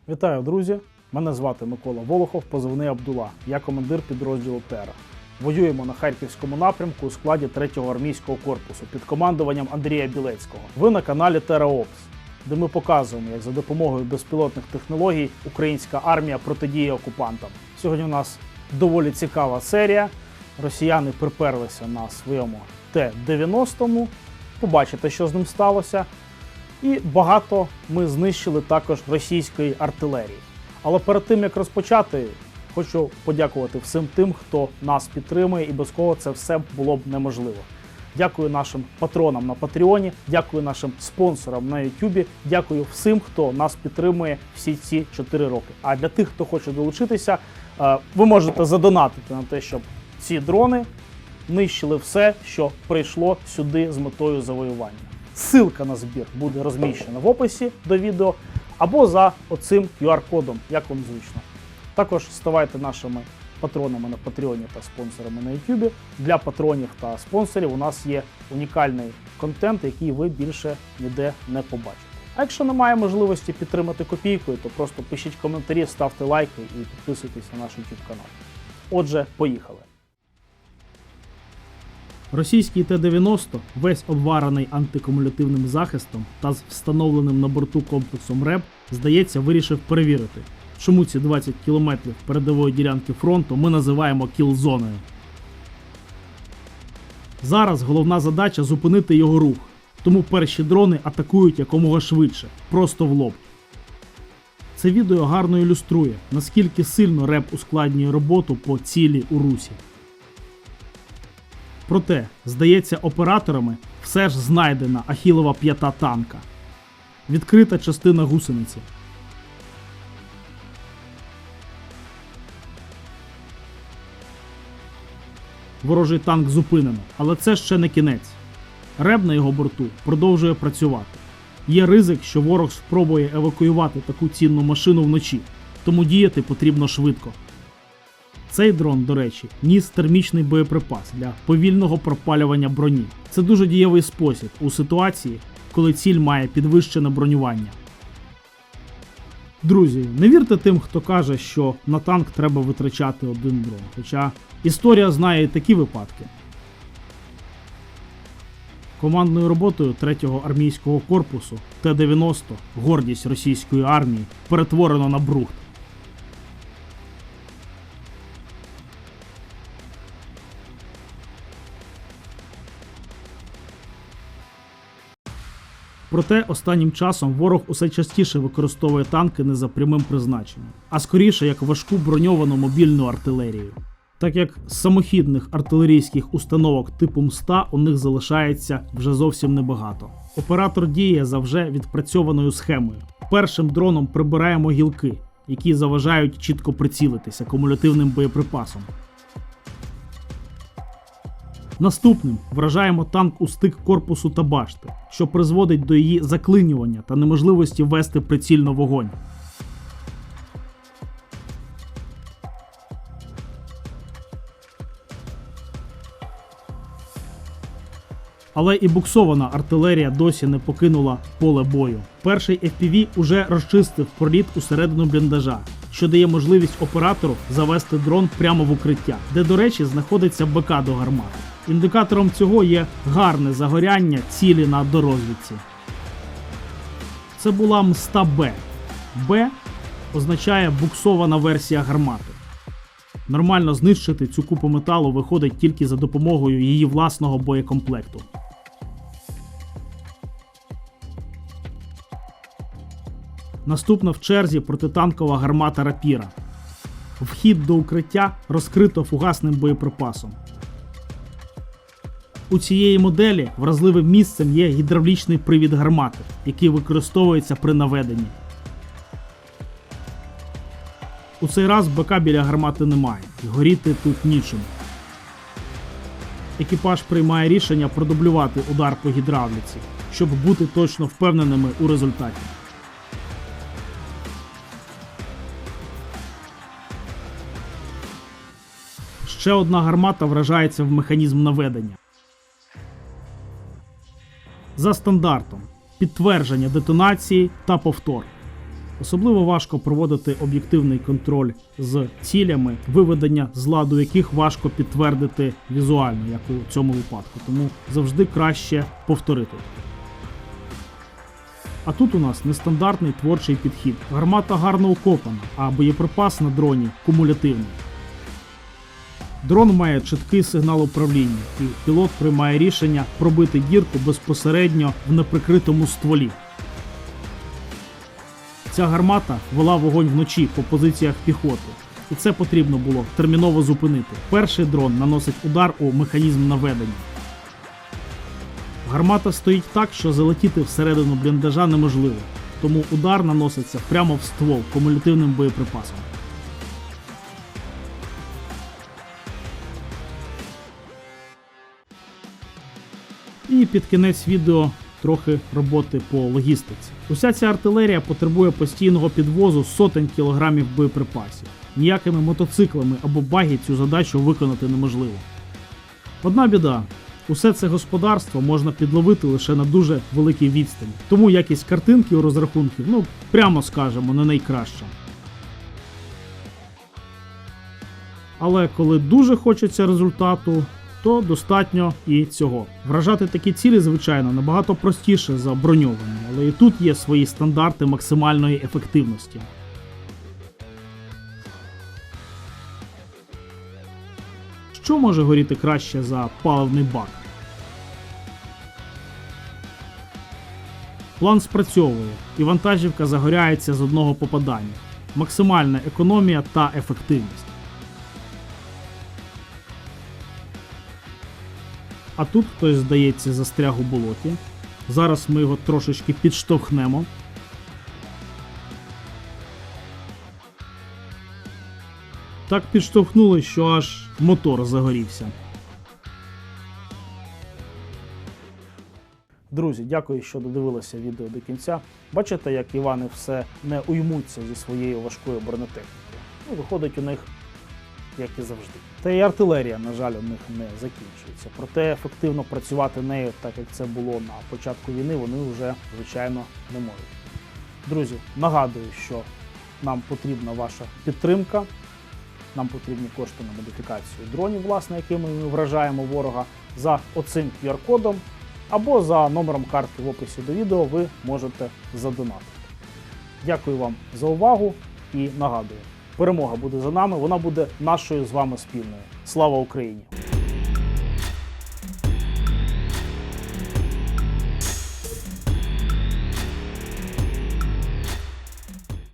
Вітаю, друзі! Мене звати Микола Волохов, позивний Абдула. Я командир підрозділу «Тера». Воюємо на Харківському напрямку у складі 3-го армійського корпусу під командуванням Андрія Білецького. Ви на каналі «Тера Опс», де ми показуємо, як за допомогою безпілотних технологій українська армія протидіє окупантам. Сьогодні у нас доволі цікава серія. Росіяни приперлися на своєму Т-90, побачите, що з ним сталося. І багато ми знищили також російської артилерії. Але перед тим, як розпочати, хочу подякувати всім тим, хто нас підтримує, і без кого це все було б неможливо. Дякую нашим патронам на Патреоні, дякую нашим спонсорам на Ютубі, дякую всім, хто нас підтримує всі ці 4 роки. А для тих, хто хоче долучитися, ви можете задонатити на те, щоб ці дрони нищили все, що прийшло сюди з метою завоювання. Ссылка на збір буде розміщена в описі до відео або за оцим QR-кодом, як вам зручно. Також ставайте нашими патронами на Патреоні та спонсорами на YouTube. Для патронів та спонсорів у нас є унікальний контент, який ви більше ніде не побачите. А якщо немає можливості підтримати копійкою, то просто пишіть коментарі, ставте лайки і підписуйтесь на наш YouTube канал. Отже, поїхали! Російський Т-90, весь обварений антикумулятивним захистом та з встановленим на борту комплексом РЕБ, здається, вирішив перевірити, чому ці 20 кілометрів передової ділянки фронту ми називаємо кіл-зоною. Зараз головна задача – зупинити його рух, тому перші дрони атакують якомога швидше, просто в лоб. Це відео гарно ілюструє, наскільки сильно РЕБ ускладнює роботу по цілі у русі. Проте, здається, операторами все ж знайдена ахілова п'ята танка. Відкрита частина гусениці. Ворожий танк зупинено, але це ще не кінець. РЕБ на його борту продовжує працювати. Є ризик, що ворог спробує евакуювати таку цінну машину вночі, тому діяти потрібно швидко. Цей дрон, до речі, ніс термічний боєприпас для повільного пропалювання броні. Це дуже дієвий спосіб у ситуації, коли ціль має підвищене бронювання. Друзі, не вірте тим, хто каже, що на танк треба витрачати один дрон. Хоча історія знає і такі випадки. Командною роботою 3-го армійського корпусу Т-90, гордість російської армії, перетворено на брухт. Проте останнім часом ворог усе частіше використовує танки не за прямим призначенням, а скоріше як важку броньовану мобільну артилерію. Так як самохідних артилерійських установок типу МСТА у них залишається вже зовсім небагато. Оператор діє за вже відпрацьованою схемою. Першим дроном прибираємо гілки, які заважають чітко прицілитися кумулятивним боєприпасом. Наступним вражаємо танк у стик корпусу та башти, що призводить до її заклинювання та неможливості вести прицільно вогонь. Але і буксована артилерія досі не покинула поле бою. Перший FPV уже розчистив проліт усередину бліндажа, що дає можливість оператору завести дрон прямо в укриття, де, до речі, знаходиться БК до гармати. Індикатором цього є гарне загоряння цілі на дорозвідці. Це була МСТА-Б. Б означає буксована версія гармати. Нормально знищити цю купу металу виходить тільки за допомогою її власного боєкомплекту. Наступна в черзі протитанкова гармата «Рапіра». Вхід до укриття розкрито фугасним боєприпасом. У цієї моделі вразливим місцем є гідравлічний привід гармати, який використовується при наведенні. У цей раз БК біля гармати немає, і горіти тут нічим. Екіпаж приймає рішення продублювати удар по гідравліці, щоб бути точно впевненими у результаті. Ще одна гармата вражається в механізм наведення. За стандартом. Підтвердження детонації та повтор. Особливо важко проводити об'єктивний контроль з цілями, виведення з ладу яких важко підтвердити візуально, як у цьому випадку. Тому завжди краще повторити. А тут у нас нестандартний творчий підхід. Гармата гарно укопана, а боєприпас на дроні кумулятивний. Дрон має чіткий сигнал управління, і пілот приймає рішення пробити дірку безпосередньо в неприкритому стволі. Ця гармата вела вогонь вночі по позиціях піхоти, і це потрібно було терміново зупинити. Перший дрон наносить удар у механізм наведення. Гармата стоїть так, що залетіти всередину бліндажа неможливо, тому удар наноситься прямо в ствол кумулятивним боєприпасом. І під кінець відео трохи роботи по логістиці. Уся ця артилерія потребує постійного підвозу сотень кілограмів боєприпасів. Ніякими мотоциклами або багі цю задачу виконати неможливо. Одна біда. Усе це господарство можна підловити лише на дуже великій відстані. Тому якість картинки у розрахунків, прямо скажемо, не найкраща. Але коли дуже хочеться результату, то достатньо і цього. Вражати такі цілі, звичайно, набагато простіше за броньовані, але і тут є свої стандарти максимальної ефективності. Що може горіти краще за паливний бак? План спрацьовує, і вантажівка загоряється з одного попадання. Максимальна економія та ефективність. А тут хтось, здається, застряг у болоті. Зараз ми його трошечки підштовхнемо. Так підштовхнули, що аж мотор загорівся. Друзі, дякую, що додивилися відео до кінця. Бачите, як Івани все не уймуться зі своєю важкою бронетехнікою. Виходить у них, як і завжди. Та й артилерія, на жаль, у них не закінчується. Проте ефективно працювати нею, так як це було на початку війни, вони вже, звичайно, не можуть. Друзі, нагадую, що нам потрібна ваша підтримка. Нам потрібні кошти на модифікацію дронів, власне, якими ми вражаємо ворога. За оцим QR-кодом або за номером картки в описі до відео ви можете задонатити. Дякую вам за увагу і нагадую, перемога буде за нами, вона буде нашою з вами спільною. Слава Україні!